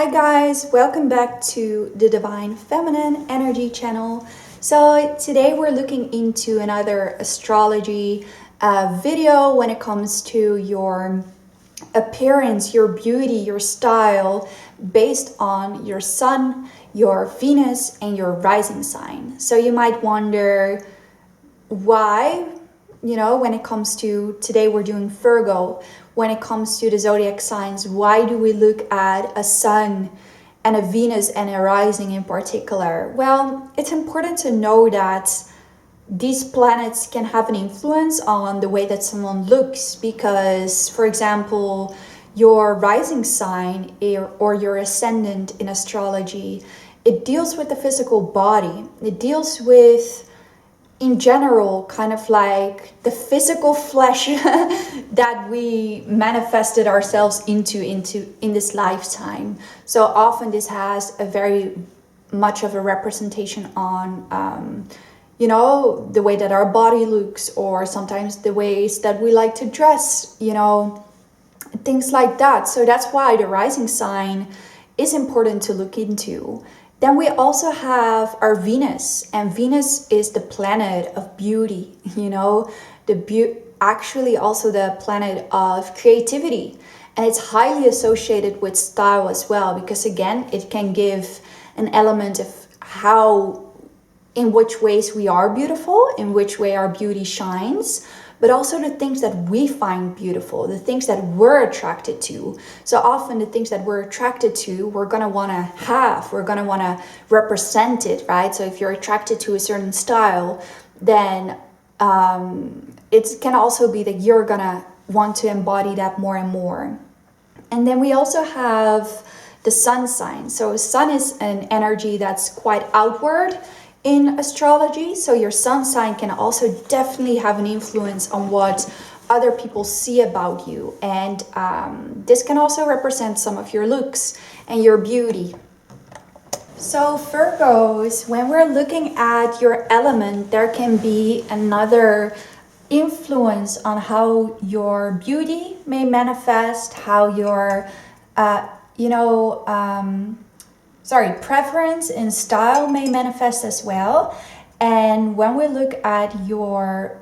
Hi guys, welcome back to the Divine Feminine Energy channel. So today we're looking into another astrology video when it comes to your appearance, your beauty, your style based on your sun, your Venus, and your rising sign. So you might wonder why, when it comes to today we're doing Virgo. When it comes to the zodiac signs, why do we look at a sun and a Venus and a rising in particular? Well, it's important to know that these planets can have an influence on the way that someone looks because, for example, your rising sign or your ascendant in astrology, it deals with the physical body. It deals with, in general, kind of like the physical flesh that we manifested ourselves into in this lifetime. So often this has a very much of a representation on the way that our body looks, or sometimes the ways that we like to dress, things like that. So that's why the rising sign is important to look into. Then we also have our Venus, and Venus is the planet of beauty, actually also the planet of creativity. And it's highly associated with style as well, because again, it can give an element of in which ways we are beautiful, in which way our beauty shines, but also the things that we find beautiful, the things that we're attracted to. So often the things that we're attracted to, we're gonna wanna have, we're gonna wanna represent it, right? So if you're attracted to a certain style, then it can also be that you're gonna want to embody that more and more. And then we also have the sun sign. So sun is an energy that's quite outward in astrology, so your sun sign can also definitely have an influence on what other people see about you, and this can also represent some of your looks and your beauty. So Virgos, when we're looking at your element, there can be another influence on how your beauty may manifest, how your preference in style may manifest as well. And when we look at your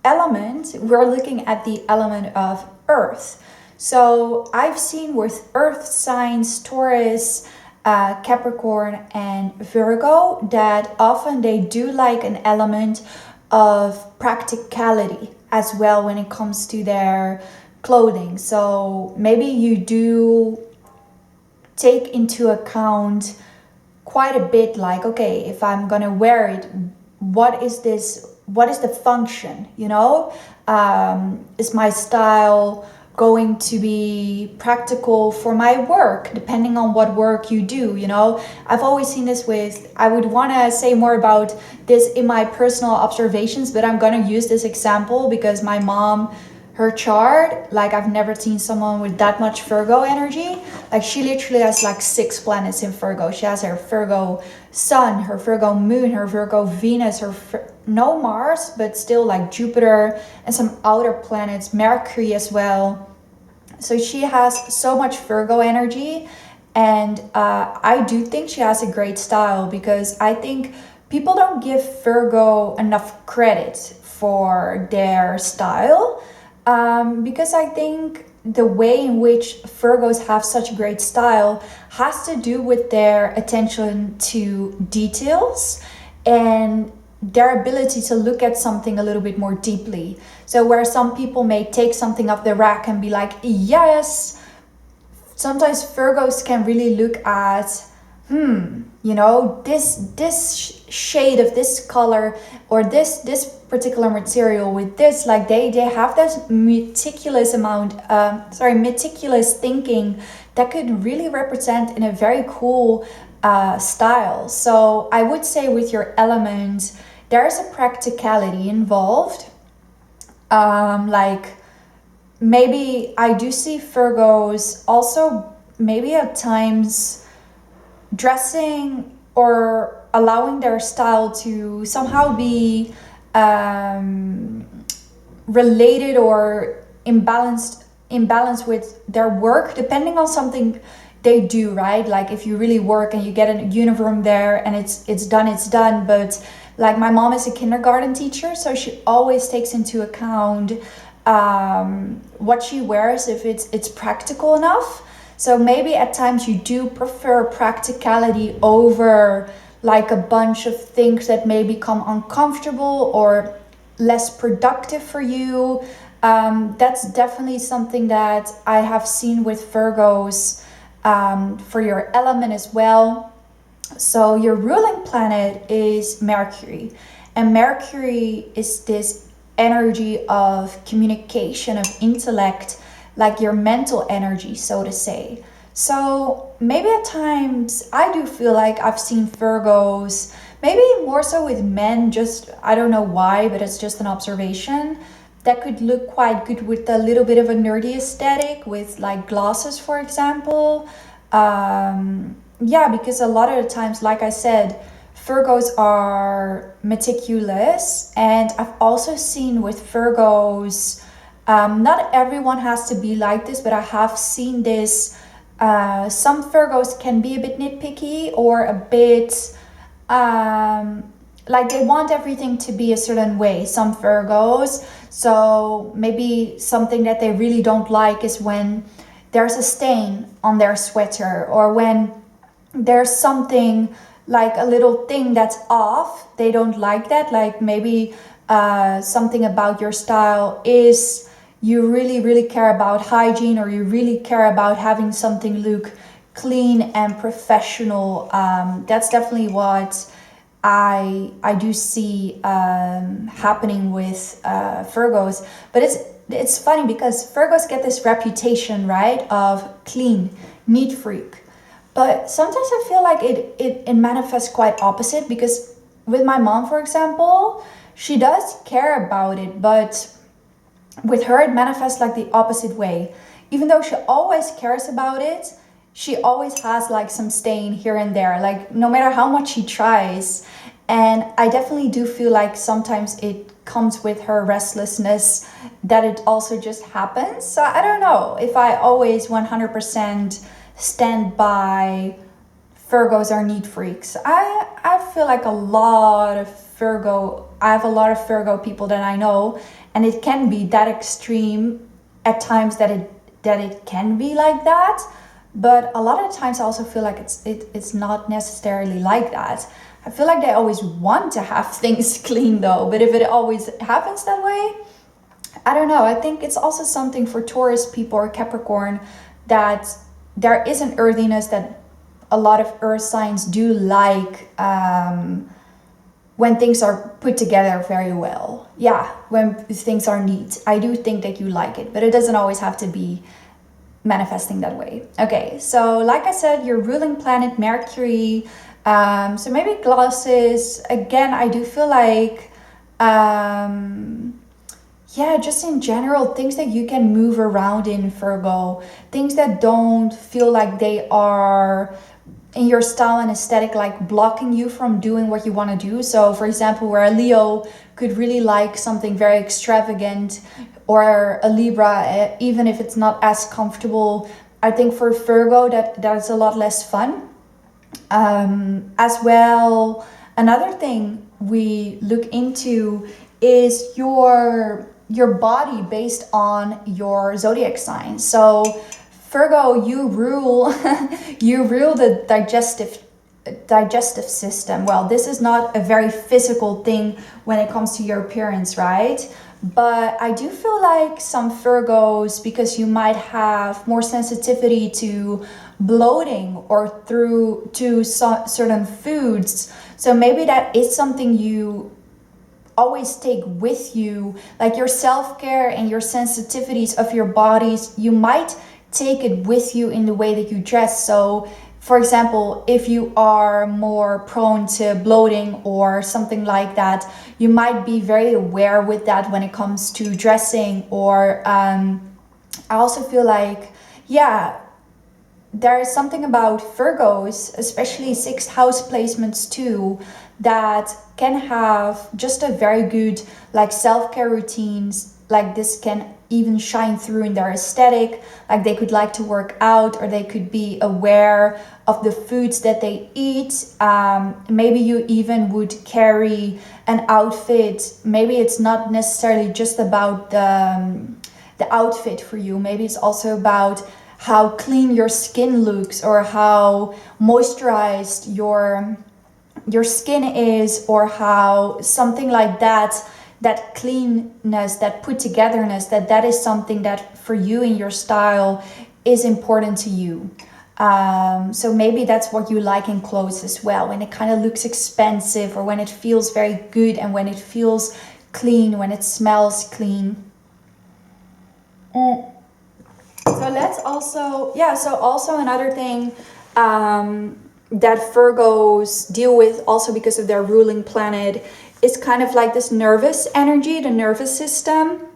element, we're looking at the element of earth. So I've seen with earth signs, Taurus, Capricorn, and Virgo, that often they do like an element of practicality as well when it comes to their clothing. So maybe you do take into account quite a bit, like, okay, if I'm gonna wear it, what is the function, is my style going to be practical for my work, depending on what work you do? I've always seen this I would want to say more about this in my personal observations, but I'm going to use this example because my mom, her chart, like, I've never seen someone with that much Virgo energy. Like, she literally has like 6 planets in Virgo. She has her Virgo sun, her Virgo moon, her Virgo Venus, no Mars, but still like Jupiter and some outer planets, Mercury as well. So she has so much Virgo energy, and I do think she has a great style, because I think people don't give Virgo enough credit for their style. Because I think the way in which Virgos have such great style has to do with their attention to details and their ability to look at something a little bit more deeply. So where some people may take something off the rack and be like, yes, sometimes Virgos can really look at, this shade of this color, or this particular material with this, like they have this meticulous thinking that could really represent in a very cool style. So I would say with your element, there's a practicality involved. Like, maybe I do see Virgos also maybe at times dressing or allowing their style to somehow be related or imbalanced with their work, depending on something they do, right? Like if you really work and you get a uniform there and it's done. But like my mom is a kindergarten teacher, so she always takes into account what she wears, if it's practical enough. So maybe at times you do prefer practicality over like a bunch of things that may become uncomfortable or less productive for you. That's definitely something that I have seen with Virgos, for your element as well. So your ruling planet is Mercury, and Mercury is this energy of communication, of intellect, like your mental energy, so to say. So maybe at times I do feel like I've seen Virgos, maybe more so with men, just I don't know why, but it's just an observation, that could look quite good with a little bit of a nerdy aesthetic, with like glasses, for example. Yeah, because a lot of the times, like I said, Virgos are meticulous, and I've also seen with Virgos, not everyone has to be like this, but I have seen this. Some Virgos can be a bit nitpicky or a bit like they want everything to be a certain way, some Virgos. So maybe something that they really don't like is when there's a stain on their sweater, or when there's something like a little thing that's off. They don't like that. Like maybe something about your style is you really, really care about hygiene, or you really care about having something look clean and professional. That's definitely what I do see happening with Virgos. But it's funny because Virgos get this reputation, right, of clean, neat freak. But sometimes I feel like it manifests quite opposite, because with my mom, for example, she does care about it, but with her it manifests like the opposite way. Even though she always cares about it, she always has like some stain here and there, like no matter how much she tries. And I definitely do feel like sometimes it comes with her restlessness, that it also just happens. So I don't know if I always 100% stand by Virgos are neat freaks. I feel like I have a lot of Virgo people that I know, and it can be that extreme at times that it can be like that. But a lot of times I also feel like it's not necessarily like that. I feel like they always want to have things clean though, but if it always happens that way, I don't know. I think it's also something for Taurus people or Capricorn, that there is an earthiness that a lot of earth signs do like, when things are put together very well. Yeah, when things are neat. I do think that you like it, but it doesn't always have to be manifesting that way. Okay, so like I said, your ruling planet Mercury, so maybe glasses. Again, I do feel like yeah, just in general, things that you can move around in Virgo, things that don't feel like they are in your style and aesthetic, like blocking you from doing what you want to do. So for example, where a Leo could really like something very extravagant, or a Libra, even if it's not as comfortable, I think for Virgo that's a lot less fun. As well, another thing we look into is your body based on your zodiac sign. So Virgo, you rule you rule the digestive system. Well, this is not a very physical thing when it comes to your appearance, right? But I do feel like some Virgos, because you might have more sensitivity to bloating or to certain foods, so maybe that is something you always take with you, like your self-care and your sensitivities of your bodies. You might take it with you in the way that you dress. So for example, if you are more prone to bloating or something like that, you might be very aware with that when it comes to dressing. Or I also feel like, yeah, there is something about Virgos, especially sixth house placements too, that can have just a very good like self-care routines like this can even shine through in their aesthetic. Like they could like to work out, or they could be aware of the foods that they eat. Maybe you even would carry an outfit. Maybe it's not necessarily just about the outfit for you. Maybe it's also about how clean your skin looks, or how moisturized your skin is, or how something like that, that cleanness, that put togetherness, that is something that for you in your style is important to you. So maybe that's what you like in clothes as well, when it kind of looks expensive, or when it feels very good, and when it feels clean, when it smells clean. So let's also, so also another thing that Virgos deal with, also because of their ruling planet, is kind of like this nervous energy, the nervous system.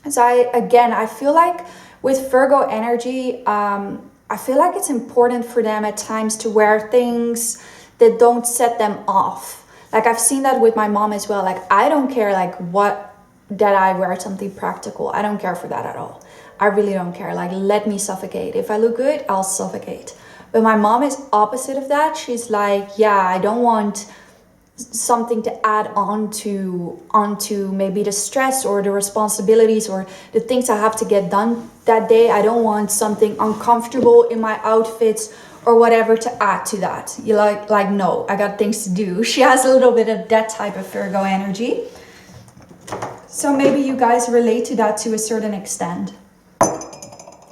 So I feel like with Virgo energy, I feel like it's important for them at times to wear things that don't set them off. Like I've seen that with my mom as well. Like I don't care like what, that I wear something practical. I don't care for that at all. I really don't care. Like let me suffocate. If I look good, I'll suffocate. But my mom is opposite of that. She's like, yeah, I don't want something to add onto maybe the stress or the responsibilities or the things I have to get done that day. I don't want something uncomfortable in my outfits or whatever to add to that. You like no, I got things to do. She has a little bit of that type of Virgo energy. So maybe you guys relate to that to a certain extent.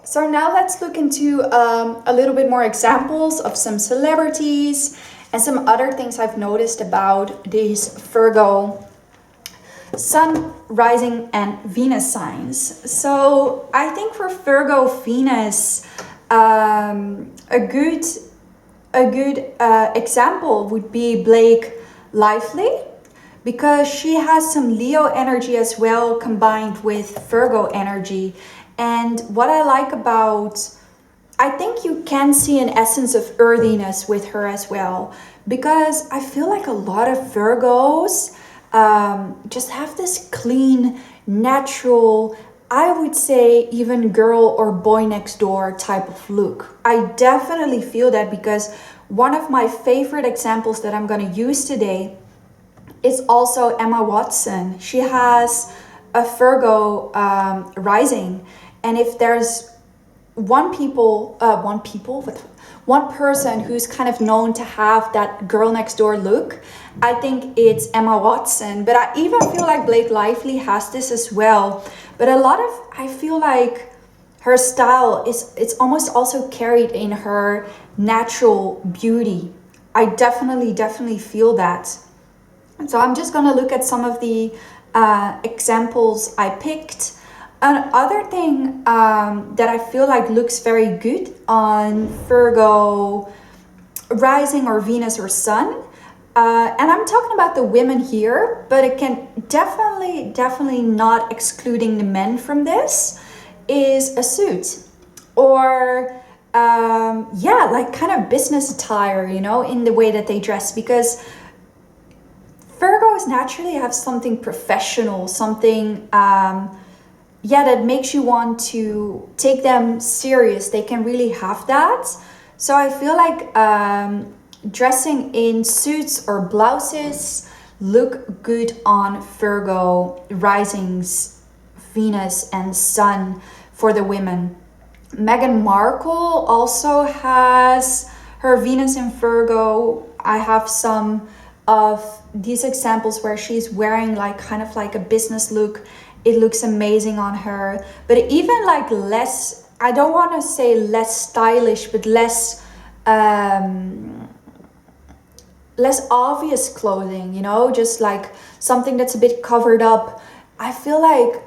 So now let's look into a little bit more examples of some celebrities and some other things I've noticed about these Virgo Sun, Rising, and Venus signs. So I think for Virgo Venus, a good example would be Blake Lively, because she has some Leo energy as well combined with Virgo energy. And what I like about, I think you can see an essence of earthiness with her as well, because I feel like a lot of Virgos just have this clean, natural, I would say even girl or boy next door type of look. I definitely feel that, because one of my favorite examples that I'm going to use today is also Emma Watson. She has a Virgo rising. And if there's one person who's kind of known to have that girl next door look, I think it's Emma Watson. But I even feel like Blake Lively has this as well. But I feel like her style it's almost also carried in her natural beauty. I definitely feel that. So I'm just gonna look at some of the examples I picked. Another thing that I feel like looks very good on Virgo rising or Venus or Sun, and I'm talking about the women here, but it can definitely not excluding the men from this, is a suit or like kind of business attire, in the way that they dress, because Virgos naturally have something professional, something that makes you want to take them serious. They can really have that. So I feel like dressing in suits or blouses look good on Virgo risings, Venus and Sun for the women. Meghan Markle also has her Venus in Virgo. I have some of these examples where she's wearing like kind of like a business look. It looks amazing on her, but even like less, I don't want to say less stylish, but less obvious clothing, just like something that's a bit covered up. I feel like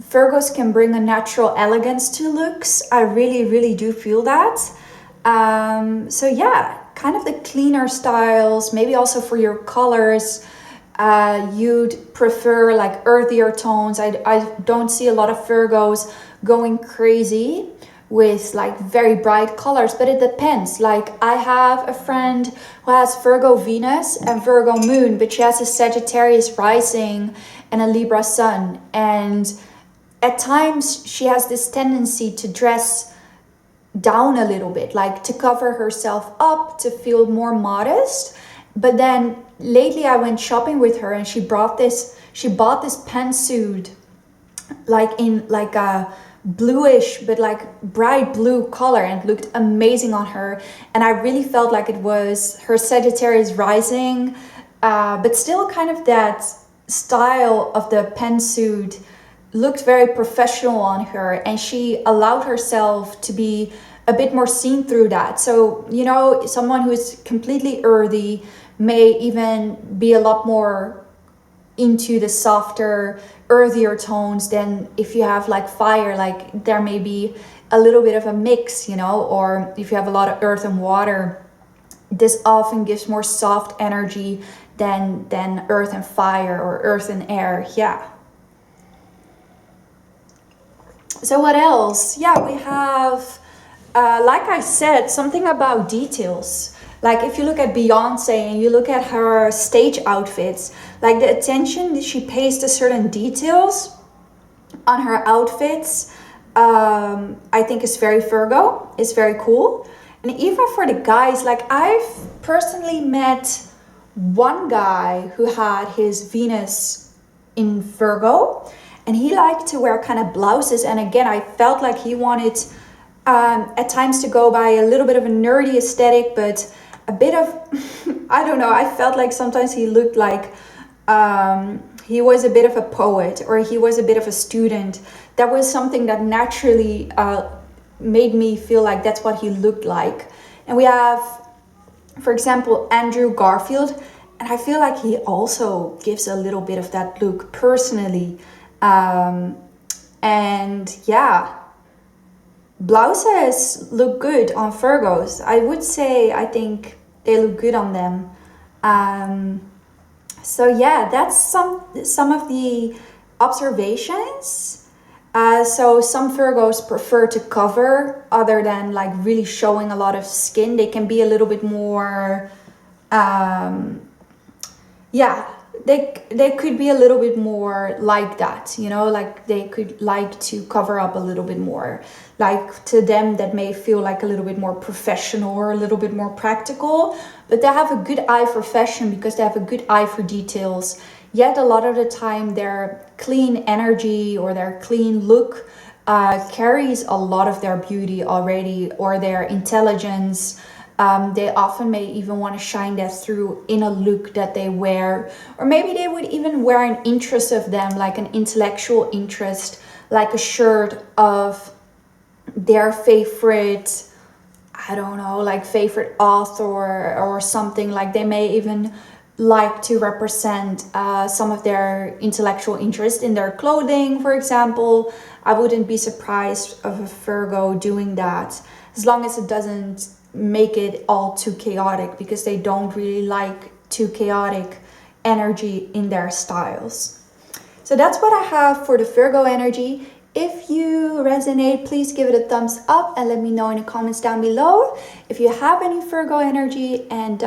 Virgos can bring a natural elegance to looks. I really do feel that. So yeah, kind of the cleaner styles, maybe also for your colors. You'd prefer like earthier tones. I don't see a lot of Virgos going crazy with like very bright colors, but it depends. Like I have a friend who has Virgo Venus and Virgo Moon, but she has a Sagittarius rising and a Libra Sun, and at times she has this tendency to dress down a little bit, like to cover herself up, to feel more modest. But then lately I went shopping with her and she bought this pantsuit like in like a bluish but like bright blue color, and it looked amazing on her. And I really felt like it was her Sagittarius rising, but still kind of that style of the pantsuit looked very professional on her, and she allowed herself to be a bit more seen through that. So, you know, someone who is completely earthy may even be a lot more into the softer, earthier tones than if you have like fire. Like there may be a little bit of a mix, you know, or if you have a lot of earth and water, this often gives more soft energy than earth and fire, or earth and air. Yeah. So what else? Yeah, we have, like I said, something about details. Like if you look at Beyonce and you look at her stage outfits, like the attention that she pays to certain details on her outfits, I think is very Virgo. It's very cool. And even for the guys, like I've personally met one guy who had his Venus in Virgo, and he liked to wear kind of blouses. And again, I felt like he wanted at times to go by a little bit of a nerdy aesthetic, but a bit of, I don't know, I felt like sometimes he looked like he was a bit of a poet, or he was a bit of a student. That was something that naturally made me feel like that's what he looked like. And we have, for example, Andrew Garfield, and I feel like he also gives a little bit of that look personally. And yeah, blouses look good on Virgos. I would say, I think they look good on them. So yeah, that's some of the observations. So some Virgos prefer to cover other than like really showing a lot of skin. They can be a little bit more, they could be a little bit more like that, you know, like they could like to cover up a little bit more. Like to them that may feel like a little bit more professional or a little bit more practical, but they have a good eye for fashion because they have a good eye for details. Yet a lot of the time their clean energy or their clean look carries a lot of their beauty already, or their intelligence. They often may even want to shine that through in a look that they wear, or maybe they would even wear an interest of them, like an intellectual interest, like a shirt of their favorite, I don't know, like favorite author or something. Like they may even like to represent some of their intellectual interest in their clothing, for example. I wouldn't be surprised of a Virgo doing that, as long as it doesn't make it all too chaotic, because they don't really like too chaotic energy in their styles. So that's what I have for the Virgo energy. If you resonate, please give it a thumbs up and let me know in the comments down below if you have any Virgo energy. And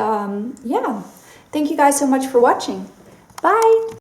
yeah, thank you guys so much for watching. Bye.